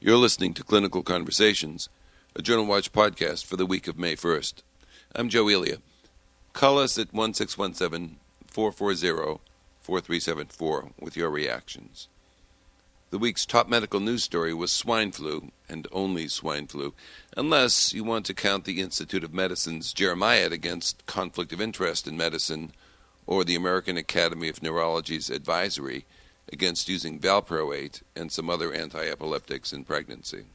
You're listening to Clinical Conversations, a Journal Watch podcast for the week of May 1st. I'm Joe Elia. Call us at 1-617-440-4374 with your reactions. The week's top medical news story was swine flu, and only swine flu, unless you want to count the Institute of Medicine's Jeremiad against conflict of interest in medicine, or the American Academy of Neurology's advisory against using valproate and some other anti-epileptics in pregnancy.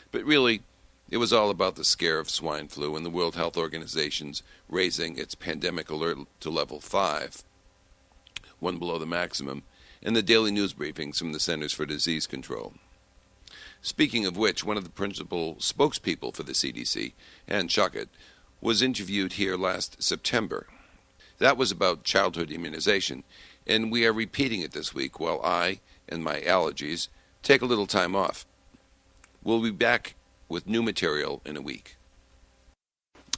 But really, it was all about the scare of swine flu and the World Health Organization's raising its pandemic alert to level 5, one below the maximum, and the daily news briefings from the Centers for Disease Control. Speaking of which, one of the principal spokespeople for the CDC, Ann Schuchat, was interviewed here last September. That was about childhood immunization, and we are repeating it this week while I and my allergies take a little time off. We'll be back with new material in a week.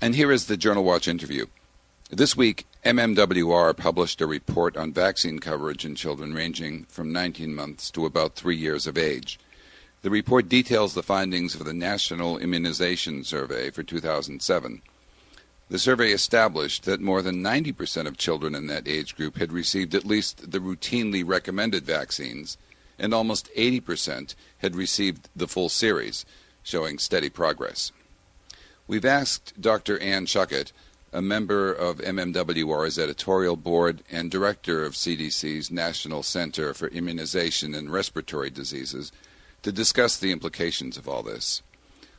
And here is the Journal Watch interview. This week, MMWR published a report on vaccine coverage in children ranging from 19 months to about 3 years of age. The report details the findings of the National Immunization Survey for 2007. The survey established that more than 90% of children in that age group had received at least the routinely recommended vaccines, and almost 80% had received the full series, showing steady progress. We've asked Dr. Ann Schuchat, a member of MMWR's editorial board and director of CDC's National Center for Immunization and Respiratory Diseases, to discuss the implications of all this.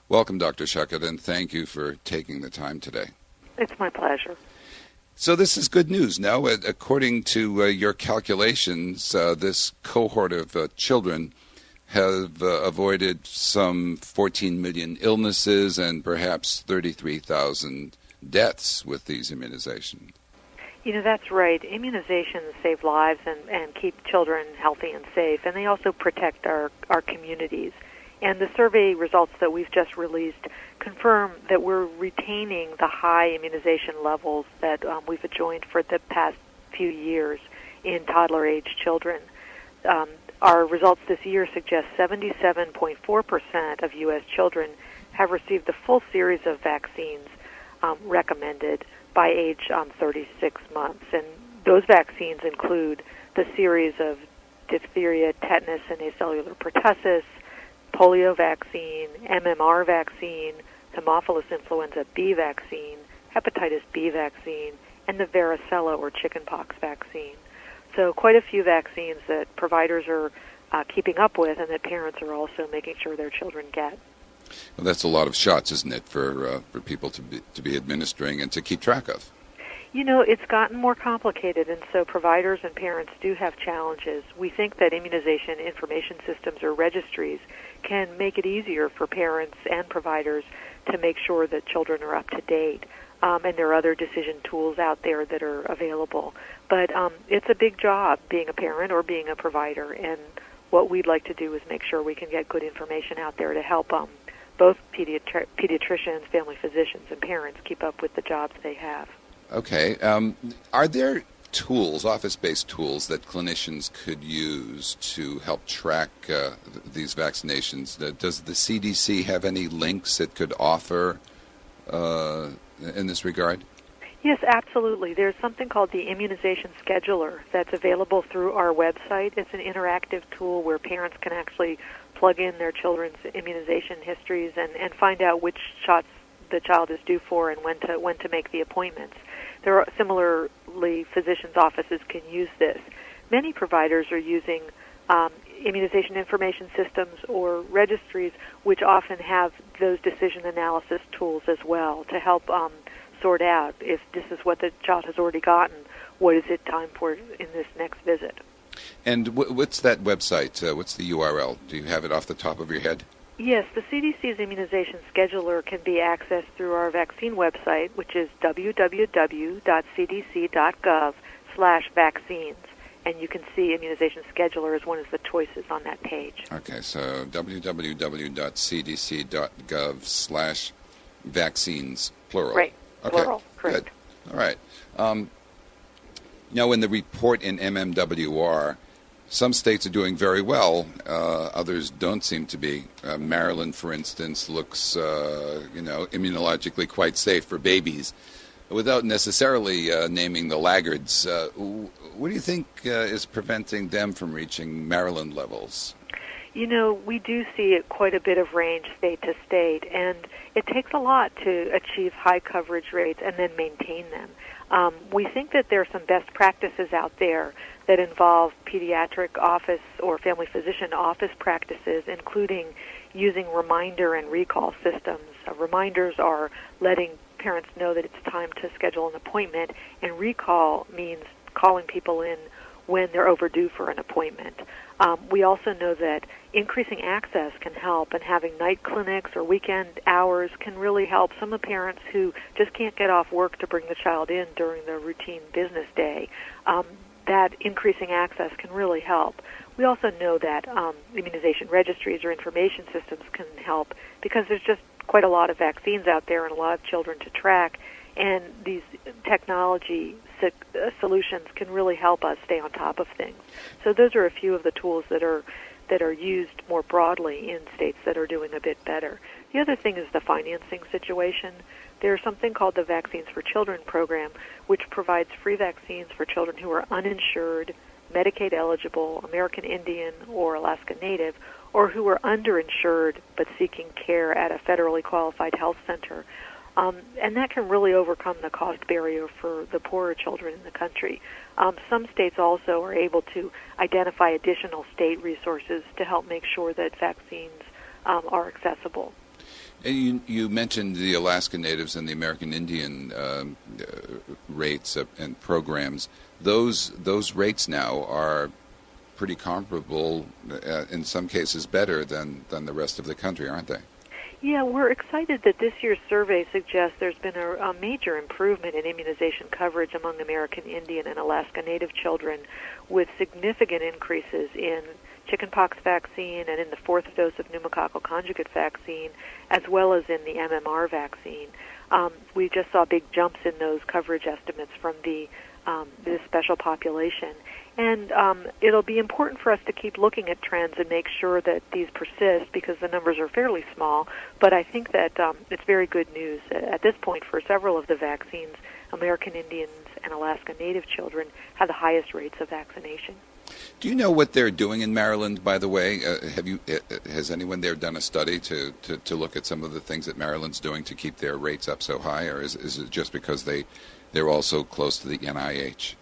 Welcome, Dr. Schuchat, and thank you for taking the time today. It's my pleasure. So this is good news now. According to your calculations, this cohort of children have avoided some 14 million illnesses and perhaps 33,000 deaths with these immunizations. You know, that's right. Immunizations save lives and keep children healthy and safe, and they also protect our communities. And the survey results that we've just released confirm that we're retaining the high immunization levels that we've enjoyed for the past few years in toddler-age children. Our results this year suggest 77.4% of U.S. children have received the full series of vaccines recommended by age 36 months. And those vaccines include the series of diphtheria, tetanus, and acellular pertussis, polio vaccine, MMR vaccine, Haemophilus influenza B vaccine, hepatitis B vaccine, and the varicella or chickenpox vaccine. So quite a few vaccines that providers are keeping up with and that parents are also making sure their children get. Well, that's a lot of shots, isn't it, for people to be administering and to keep track of? You know, it's gotten more complicated, and so providers and parents do have challenges. We think that immunization information systems or registries can make it easier for parents and providers to make sure that children are up to date. And there are other decision tools out there that are available. But it's a big job being a parent or being a provider, and what we'd like to do is make sure we can get good information out there to help both pediatricians, family physicians, and parents keep up with the jobs they have. Okay. Are there tools, office-based tools, that clinicians could use to help track these vaccinations? Does the CDC have any links it could offer in this regard? Yes, absolutely. There's something called the immunization scheduler that's available through our website. It's an interactive tool where parents can actually plug in their children's immunization histories and find out which shots the child is due for and when to make the appointments. There are similarly, physicians' offices can use this. Many providers are using immunization information systems or registries, which often have those decision analysis tools as well to help sort out if this is what the child has already gotten, what is it time for in this next visit. And what's that website? What's the URL? Do you have it off the top of your head? Yes, the CDC's immunization scheduler can be accessed through our vaccine website, which is www.cdc.gov/vaccines. And you can see immunization scheduler as one of the choices on that page. Okay, so www.cdc.gov/vaccines, plural. Right, okay. Plural, correct. Good. All right. Now, in the report in MMWR, Some states are doing very well. Others don't seem to be. Maryland, for instance, looks, immunologically quite safe for babies, without necessarily naming the laggards. What do you think is preventing them from reaching Maryland levels? We do see quite a bit of range state to state, and it takes a lot to achieve high coverage rates and then maintain them. We think that there are some best practices out there that involve pediatric office or family physician office practices, including using reminder and recall systems. Reminders are letting parents know that it's time to schedule an appointment, and recall means calling people in when they're overdue for an appointment. We also know that increasing access can help, and having night clinics or weekend hours can really help some of the parents who just can't get off work to bring the child in during the routine business day. That increasing access can really help. We also know that immunization registries or information systems can help because there's just quite a lot of vaccines out there and a lot of children to track, and these technology solutions can really help us stay on top of things. So those are a few of the tools that are used more broadly in states that are doing a bit better. The other thing is the financing situation. There's something called the Vaccines for Children program, which provides free vaccines for children who are uninsured, Medicaid eligible, American Indian, or Alaska Native, or who are underinsured but seeking care at a federally qualified health center. And that can really overcome the cost barrier for the poorer children in the country. Some states also are able to identify additional state resources to help make sure that vaccines are accessible. And you mentioned the Alaska Natives and the American Indian rates and programs. Those rates now are pretty comparable, in some cases better than the rest of the country, aren't they? Yeah, we're excited that this year's survey suggests there's been a major improvement in immunization coverage among American Indian and Alaska Native children, with significant increases in chickenpox vaccine and in the fourth dose of pneumococcal conjugate vaccine, as well as in the MMR vaccine. We just saw big jumps in those coverage estimates from this special population. And it'll be important for us to keep looking at trends and make sure that these persist because the numbers are fairly small. But I think that it's very good news. At this point, for several of the vaccines, American Indians and Alaska Native children have the highest rates of vaccination. Do you know what they're doing in Maryland, by the way? Has anyone there done a study to look at some of the things that Maryland's doing to keep their rates up so high, or is it just because they're also close to the NIH?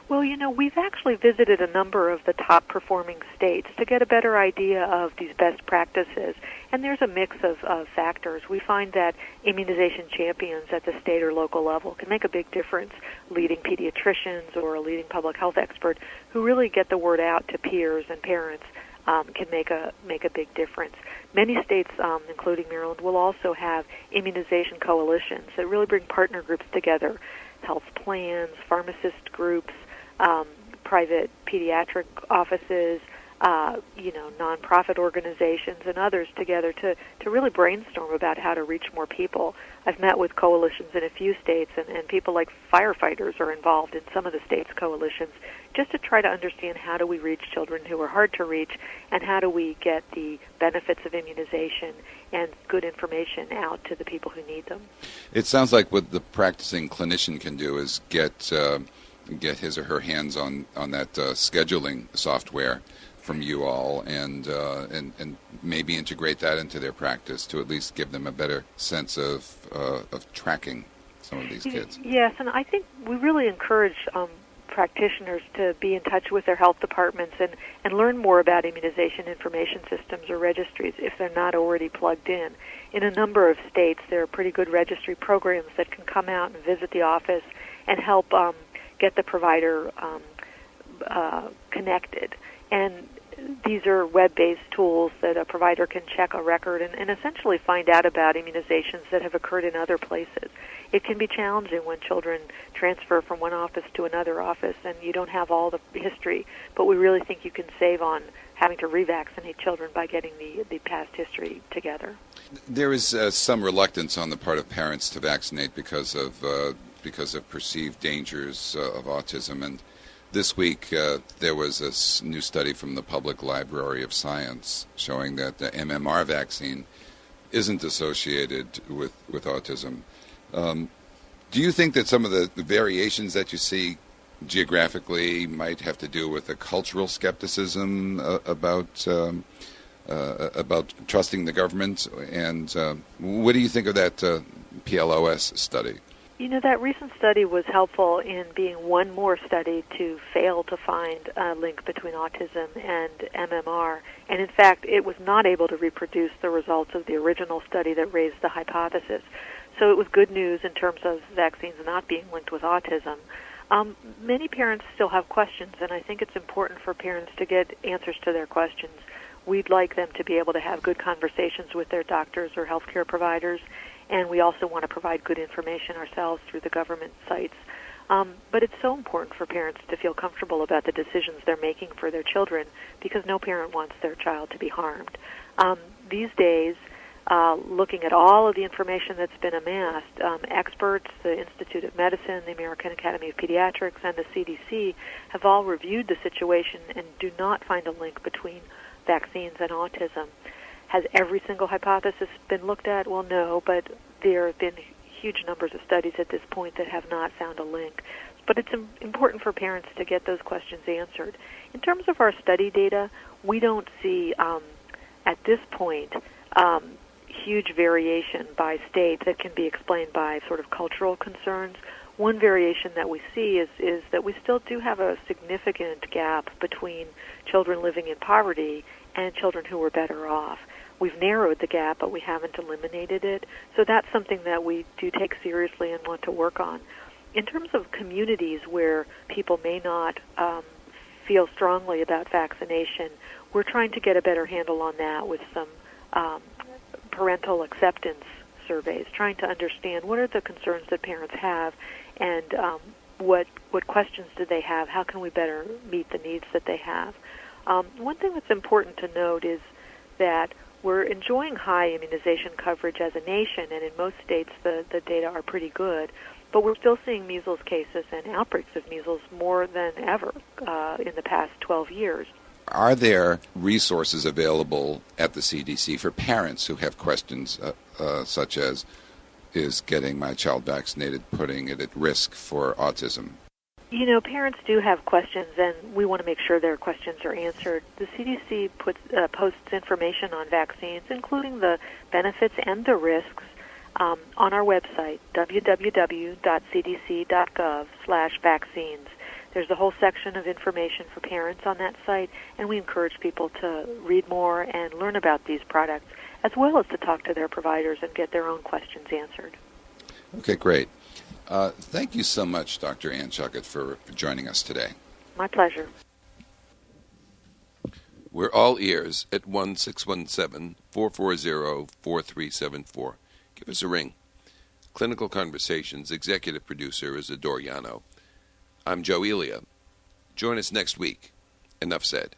Well, we've actually visited a number of the top-performing states to get a better idea of these best practices, and there's a mix of factors. We find that immunization champions at the state or local level can make a big difference, leading pediatricians or a leading public health expert who really get the word out to peers and parents can make a big difference. Many states, including Maryland, will also have immunization coalitions that really bring partner groups together, health plans, pharmacist groups, private pediatric offices, nonprofit organizations and others together to really brainstorm about how to reach more people. I've met with coalitions in a few states, and people like firefighters are involved in some of the states' coalitions just to try to understand how do we reach children who are hard to reach and how do we get the benefits of immunization and good information out to the people who need them. It sounds like what the practicing clinician can do is get his or her hands on that scheduling software from you all and maybe integrate that into their practice to at least give them a better sense of tracking some of these kids. Yes, and I think we really encourage practitioners to be in touch with their health departments and learn more about immunization information systems or registries if they're not already plugged in. In a number of states, there are pretty good registry programs that can come out and visit the office and help get the provider connected. And these are web-based tools that a provider can check a record and essentially find out about immunizations that have occurred in other places. It can be challenging when children transfer from one office to another office and you don't have all the history, but we really think you can save on having to revaccinate children by getting the past history together. There is some reluctance on the part of parents to vaccinate because of perceived dangers of autism, and This week, there was a new study from the Public Library of Science showing that the MMR vaccine isn't associated with autism. Do you think that some of the variations that you see geographically might have to do with a cultural skepticism about trusting the government? And what do you think of that PLOS study? You know, that recent study was helpful in being one more study to fail to find a link between autism and MMR. And in fact, it was not able to reproduce the results of the original study that raised the hypothesis. So it was good news in terms of vaccines not being linked with autism. Many parents still have questions, and I think it's important for parents to get answers to their questions. We'd like them to be able to have good conversations with their doctors or healthcare providers, and we also want to provide good information ourselves through the government sites. But it's so important for parents to feel comfortable about the decisions they're making for their children, because no parent wants their child to be harmed. These days, looking at all of the information that's been amassed, experts, the Institute of Medicine, the American Academy of Pediatrics, and the CDC have all reviewed the situation and do not find a link between vaccines and autism. Has every single hypothesis been looked at? Well, no, but there have been huge numbers of studies at this point that have not found a link. But it's important for parents to get those questions answered. In terms of our study data, we don't see, at this point, huge variation by state that can be explained by sort of cultural concerns. One variation that we see is that we still do have a significant gap between children living in poverty and children who are better off. We've narrowed the gap, but we haven't eliminated it. So that's something that we do take seriously and want to work on. In terms of communities where people may not feel strongly about vaccination, we're trying to get a better handle on that with some parental acceptance surveys, trying to understand what are the concerns that parents have and what questions do they have, how can we better meet the needs that they have. One thing that's important to note is that we're enjoying high immunization coverage as a nation, and in most states the data are pretty good, but we're still seeing measles cases and outbreaks of measles more than ever in the past 12 years. Are there resources available at the CDC for parents who have questions such as, is getting my child vaccinated putting it at risk for autism? You know, parents do have questions, and we want to make sure their questions are answered. The CDC posts information on vaccines, including the benefits and the risks, on our website, www.cdc.gov/vaccines. There's a whole section of information for parents on that site, and we encourage people to read more and learn about these products, as well as to talk to their providers and get their own questions answered. Okay, great. Thank you so much, Dr. Ann Schuchat, for joining us today. My pleasure. We're all ears at 1-617-440-4374. Give us a ring. Clinical Conversations executive producer is Adore Yano. I'm Joe Elia. Join us next week. Enough said.